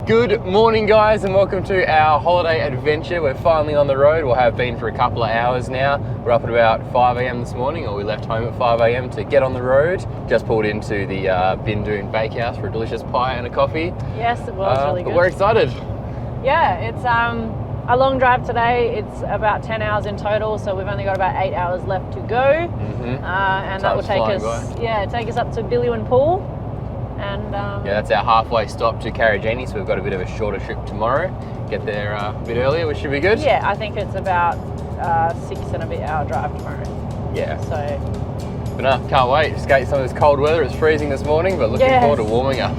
Good morning, guys, and welcome to our holiday adventure. We're finally on the road. We'll have been for a couple of hours now. We're up at about 5 a.m. this morning, or we left home at 5 a.m. to get on the road. Just pulled into the Bilyuin Bakehouse for a delicious pie and a coffee. Yes, it was really good. But we're excited. Yeah, it's a long drive today. It's about 10 hours in total, so we've only got about 8 hours left to go. And that will take us up to Bilyuin Pool. And that's our halfway stop to Karijini, so we've got a bit of a shorter trip tomorrow. Get there a bit earlier, which should be good. Yeah, I think it's about 6 and a bit hour drive tomorrow. Yeah. So. But no, can't wait. Escape some of this cold weather. It's freezing this morning, but looking forward to warming up.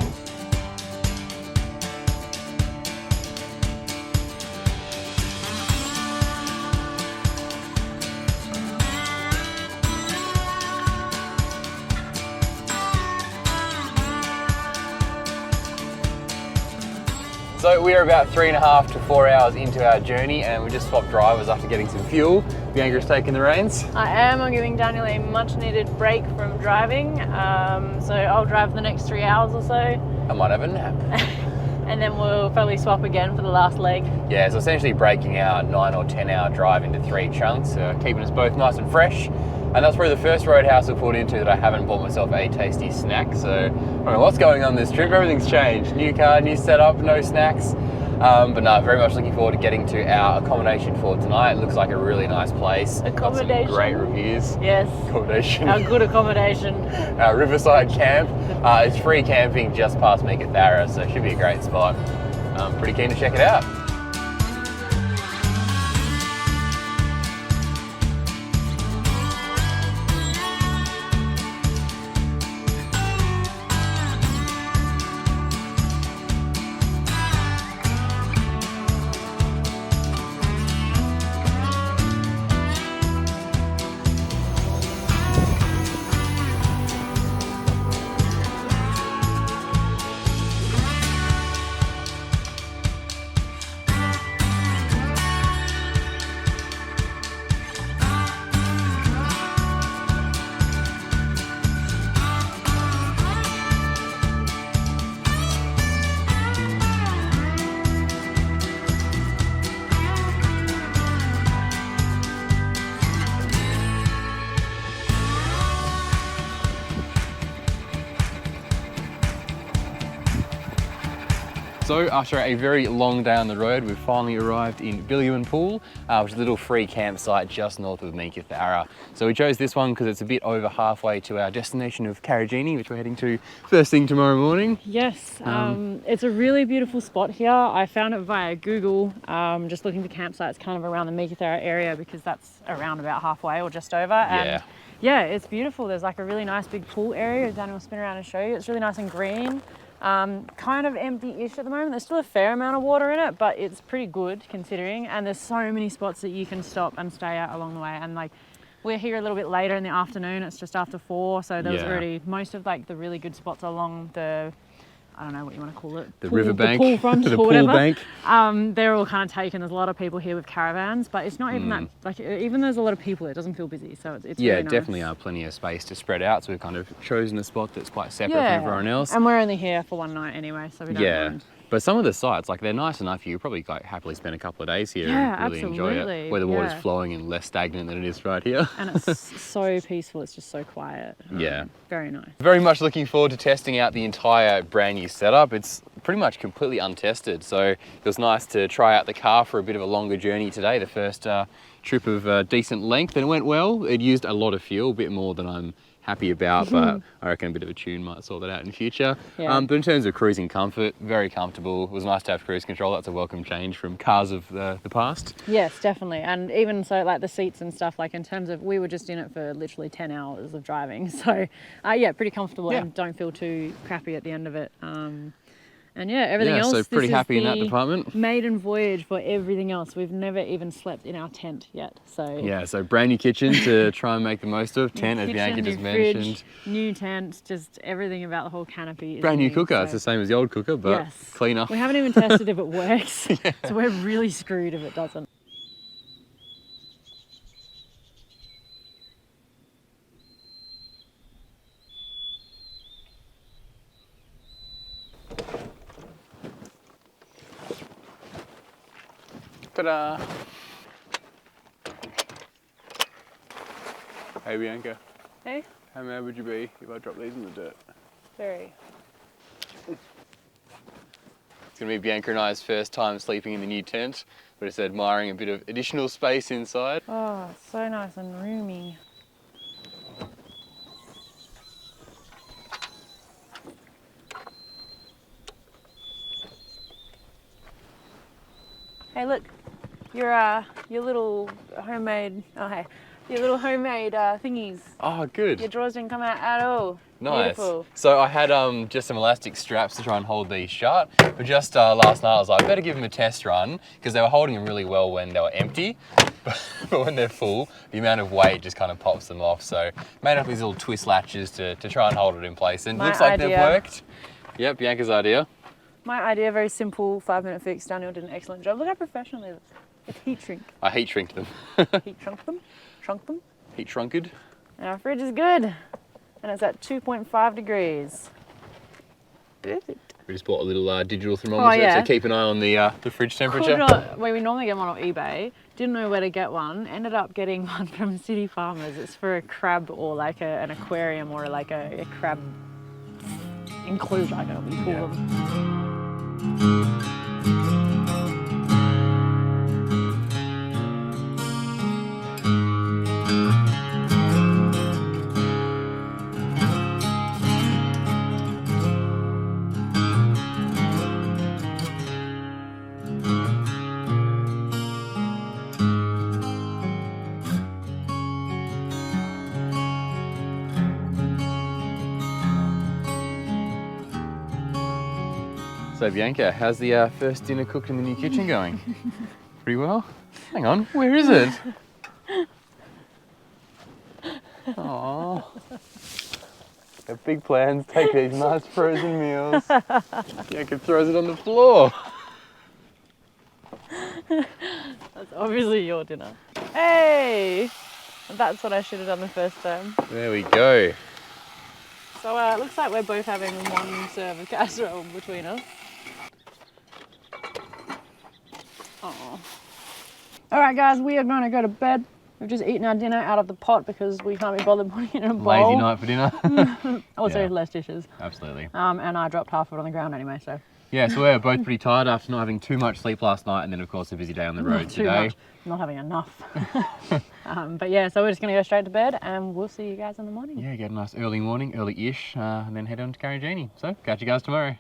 So we are about 3.5 to 4 hours into our journey, and we just swapped drivers after getting some fuel. Bianca's taking the reins. I am. I'm giving Daniel a much needed break from driving. So I'll drive the next 3 hours or so. I might have a nap. And then we'll probably swap again for the last leg. Yeah, so essentially breaking our 9 or 10 hour drive into 3 chunks, keeping us both nice and fresh. And that's probably the first roadhouse we pulled into that I haven't bought myself a tasty snack. So I don't know what's going on this trip. Everything's changed. New car, new setup, no snacks. But no, very much looking forward to getting to our accommodation for tonight. It looks like a really nice place. Accommodation. Got some great reviews. Yes. Accommodation. Our good accommodation. Our riverside camp. It's free camping just past Meekatharra, so it should be a great spot. I'm pretty keen to check it out. So after a very long day on the road, we've finally arrived in Bilyuin Pool, which is a little free campsite just north of Meekatharra. So we chose this one because it's a bit over halfway to our destination of Karijini, which we're heading to first thing tomorrow morning. Yes, it's a really beautiful spot here. I found it via Google, just looking for campsites kind of around the Meekatharra area because that's around about halfway or just over. And yeah, it's beautiful. There's like a really nice big pool area. Daniel will spin around and show you. It's really nice and green. Kind of empty-ish at the moment. There's still a fair amount of water in it, but it's pretty good considering. And there's so many spots that you can stop and stay at along the way. And like, we're here a little bit later in the afternoon. It's just after 4, so there was already most of like the really good spots along the, I don't know what you want to call it. The riverbank. The pool front the or pool whatever. bank. They're all kind of taken. There's a lot of people here with caravans, but it's not even that, like, even there's a lot of people, it doesn't feel busy. So it's really nice. Definitely are plenty of space to spread out. So we've kind of chosen a spot that's quite separate from everyone else. And we're only here for one night anyway, so we don't mind. But some of the sites, like they're nice enough, you could probably like happily spend a couple of days here and really enjoy it. Where the water's flowing and less stagnant than it is right here. And it's so peaceful, it's just so quiet. Very nice. Very much looking forward to testing out the entire brand new setup. It's pretty much completely untested, so it was nice to try out the car for a bit of a longer journey today, the first trip of decent length, and it went well. It used a lot of fuel, a bit more than I'm happy about, but I reckon a bit of a tune might sort that out in future. But in terms of cruising comfort, very comfortable. It was nice to have cruise control. That's a welcome change from cars of the past. Yes, definitely. And even so, like the seats and stuff, like in terms of, we were just in it for literally 10 hours of driving. So yeah, pretty comfortable and don't feel too crappy at the end of it. And yeah, everything else. So pretty happy in that department. Maiden voyage for everything else. We've never even slept in our tent yet. So yeah, so brand new kitchen to try and make the most of. Tent, as Bianca just mentioned. New tent, just everything about the whole canopy. Brand new cooker. So. It's the same as the old cooker, but cleaner. We haven't even tested if it works. So we're really screwed if it doesn't. Ta-da! Hey Bianca. Hey? How mad would you be if I dropped these in the dirt? Very. It's going to be Bianca and I's first time sleeping in the new tent. We're just admiring a bit of additional space inside. Oh, it's so nice and roomy. Hey, look, your little homemade. Oh, hey, your little homemade thingies. Oh, good. Your drawers didn't come out at all. Nice. Beautiful. So I had just some elastic straps to try and hold these shut, but just last night I was like, better give them a test run because they were holding them really well when they were empty, but when they're full, the amount of weight just kind of pops them off. So made up these little twist latches to try and hold it in place, and it looks like they've worked. Yep, Bianca's idea. My idea, very simple, 5-minute fix. Daniel did an excellent job. Look how professional it is. It's heat shrink. I heat shrinked them. Heat shrunk them. Shrunk them. Heat shrunked. And our fridge is good. And it's at 2.5 degrees. Perfect. We just bought a little digital thermometer to keep an eye on the fridge temperature. We normally get one on eBay. Didn't know where to get one. Ended up getting one from City Farmers. It's for a crab or like an aquarium or like a crab enclosure, I don't know what you call them. So Bianca, how's the first dinner cooked in the new kitchen going? Pretty well? Hang on, where is it? Aww. Got big plans, take these nice frozen meals. Bianca throws it on the floor. That's obviously your dinner. Hey! That's what I should have done the first time. There we go. So it looks like we're both having one serve of casserole between us. Oh. Alright guys, we are going to go to bed. We've just eaten our dinner out of the pot because we can't be bothered putting it in a bowl. Lazy night for dinner. Also less dishes. Absolutely. And I dropped half of it on the ground anyway, so. Yeah, so we're both pretty tired after not having too much sleep last night, and then of course a busy day on the road today. Much. Not having enough. But yeah, so we're just going to go straight to bed and we'll see you guys in the morning. Yeah, get a nice early morning, early-ish, and then head on to Karijini. So, catch you guys tomorrow.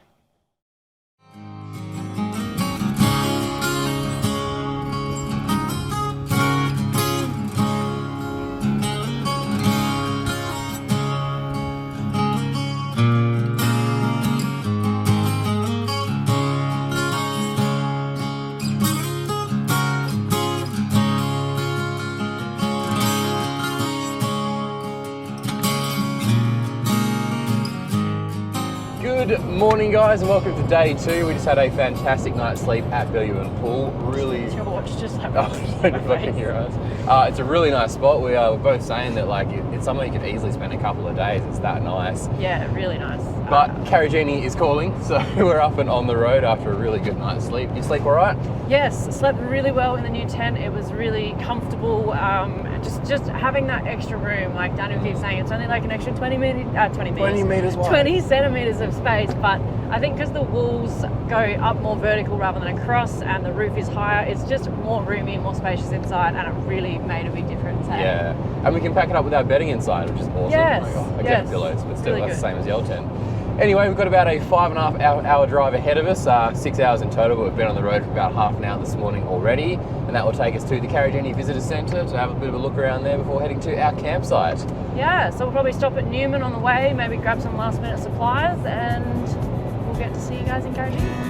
Good morning guys and welcome to day 2. We just had a fantastic night's sleep at Bilyuin Pool. Really... Your watch just like fucking your eyes. It's a really nice spot. We're both saying that like it's somewhere you could easily spend a couple of days. It's that nice. Yeah, really nice. But Karijini is calling, so we're up and on the road after a really good night's sleep. You sleep all right? Yes, slept really well in the new tent. It was really comfortable. Just having that extra room, like Daniel keeps saying, it's only like an extra 20 meters wide. 20 centimeters of space, but I think because the walls go up more vertical rather than across and the roof is higher, it's just more roomy and more spacious inside, and it really made a big difference. Yeah, and we can pack it up with our bedding inside, which is awesome. Yes, Again, pillows, but still really that's the same as the old tent. Anyway, we've got about a 5.5 hour drive ahead of us, 6 hours in total, but we've been on the road for about half an hour this morning already, and that will take us to the Karijini Visitor Centre to have a bit of a look around there before heading to our campsite. Yeah, so we'll probably stop at Newman on the way, maybe grab some last minute supplies, and we'll get to see you guys in Karijini.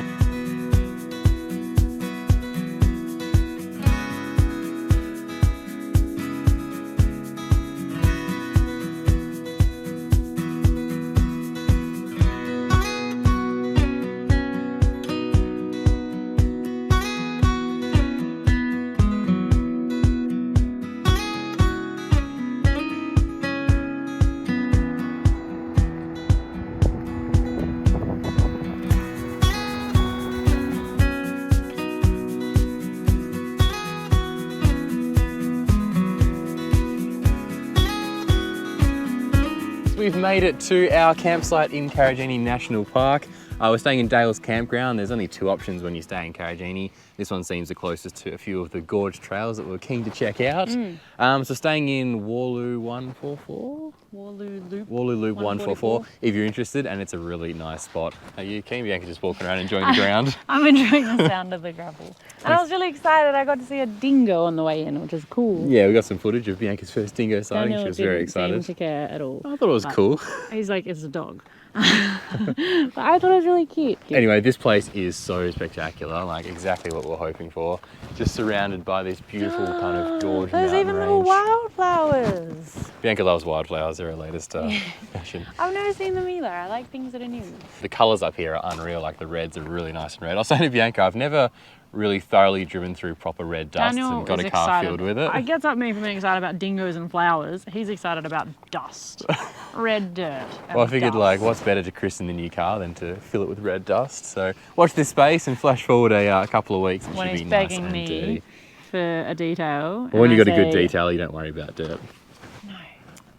we've made it to our campsite in Karijini National Park. We're staying in Dales Campground. There's only 2 options when you stay in Karijini. This one seems the closest to a few of the gorge trails that we're keen to check out. So staying in Walloo 144? Walloo Loop 144, if you're interested, and it's a really nice spot. Are you keen? Bianca just walking around enjoying the ground? I'm enjoying the sound of the gravel. And I was really excited. I got to see a dingo on the way in, which is cool. Yeah, we got some footage of Bianca's first dingo sighting. She was very excited. Didn't seem to care at all. I thought it was cool. He's like, it's a dog. But I thought it was really cute. Anyway, this place is so spectacular, like exactly what we're hoping for. Just surrounded by this beautiful kind of gorge There's mountain even range. little wildflowers. Bianca loves wildflowers, they're her latest passion. I've never seen them either. I like things that are new. The colours up here are unreal, like the reds are really nice and red. I was saying to Bianca, I've never really thoroughly driven through proper red dust and got a car filled with it. It gets up me from being excited about dingoes and flowers. He's excited about dust. Red dirt. Well, I figured like, what's better to christen the new car than to fill it with red dust? So watch this space and flash forward a couple of weeks and when should he's be begging nice and me dirty. for a detail. Well, when you've got a good detail, you don't worry about dirt.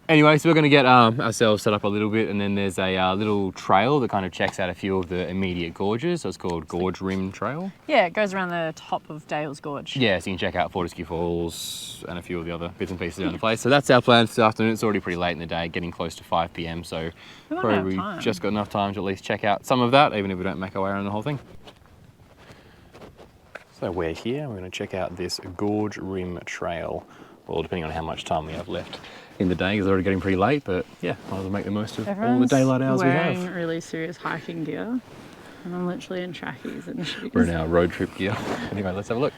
Anyway, so we're going to get ourselves set up a little bit, and then there's a little trail that kind of checks out a few of the immediate gorges. So it's called Gorge Rim Trail. Yeah, it goes around the top of Dales Gorge. Yeah, so you can check out Fortescue Falls and a few of the other bits and pieces around the place. So that's our plan for this afternoon. It's already pretty late in the day, getting close to 5 p.m. So probably just got enough time to at least check out some of that, even if we don't make our way around the whole thing. So we're here. We're going to check out this Gorge Rim Trail. Well, depending on how much time we have left in the day, because it's already getting pretty late, but yeah, might as well make the most of all the daylight hours we have. Wearing really serious hiking gear, and I'm literally in trackies and shoes. We're in our road trip gear. Anyway, let's have a look.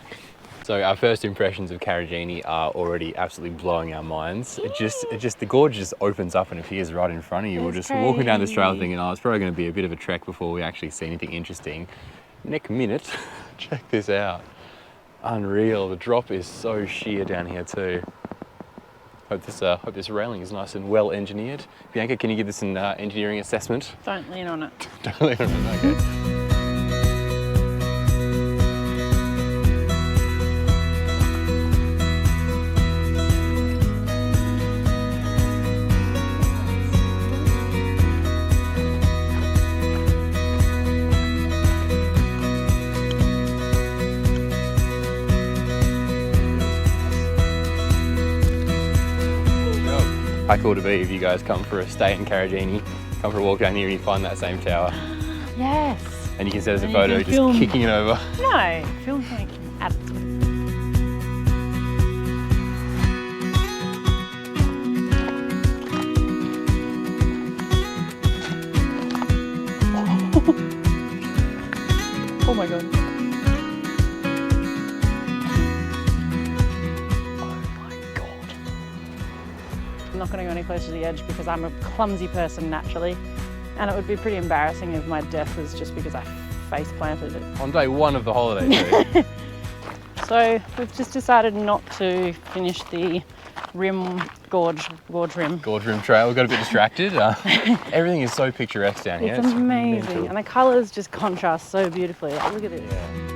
So our first impressions of Karijini are already absolutely blowing our minds. It just the gorge just opens up and appears right in front of you. We're just walking down this trail thinking, oh, it's probably going to be a bit of a trek before we actually see anything interesting. Next minute, check this out. Unreal, the drop is so sheer down here too. Hope this railing is nice and well engineered. Bianca, can you give this an engineering assessment? Don't lean on it. Don't lean on it, okay. How cool to be if you guys come for a stay in Karijini, come for a walk down here and you find that same tower. Yes. And you can send us a photo just kicking it over. No, film like add it to it. Oh my god. I'm not going to go any closer to the edge because I'm a clumsy person naturally, and it would be pretty embarrassing if my death was just because I face planted it. On day 1 of the holiday too. So we've just decided not to finish the Gorge Rim Trail. We got a bit distracted. Everything is so picturesque down here. It's amazing, and the colours just contrast so beautifully. Like, look at this. Yeah.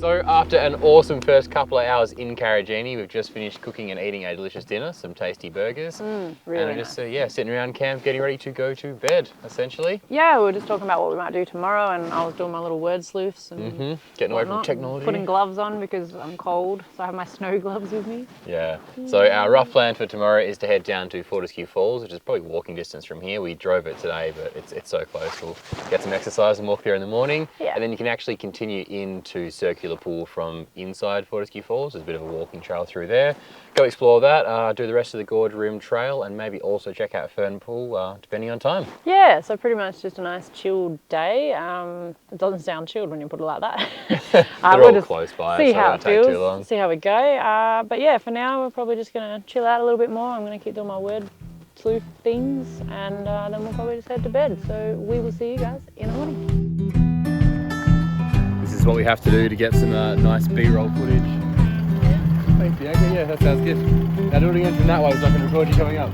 So after an awesome first couple of hours in Karijini, we've just finished cooking and eating a delicious dinner, some tasty burgers. Really and nice. Just sitting around camp, getting ready to go to bed, essentially. Yeah, we were just talking about what we might do tomorrow, and I was doing my little word sleuths and getting away from technology. Putting gloves on because I'm cold, so I have my snow gloves with me. Yeah. So our rough plan for tomorrow is to head down to Fortescue Falls, which is probably walking distance from here. We drove it today, but it's so close. We'll get some exercise and walk there in the morning. Yeah. And then you can actually continue into Circular Pool from inside Fortescue Falls. There's a bit of a walking trail through there. Go explore that, do the rest of the Gorge Rim Trail, and maybe also check out Fern Pool, depending on time. Yeah, so pretty much just a nice chilled day. It doesn't sound chilled when you put it like that. They're all close by, see so how it won't take too long. See how we go. But yeah, for now we're probably just going to chill out a little bit more. I'm going to keep doing my word sleuth things, and then we'll probably just head to bed. So we will see you guys in the morning. This is what we have to do to get some nice B-roll footage. Thanks, Bianca. Yeah, that sounds good. Now do it again from that way so I can record you coming up.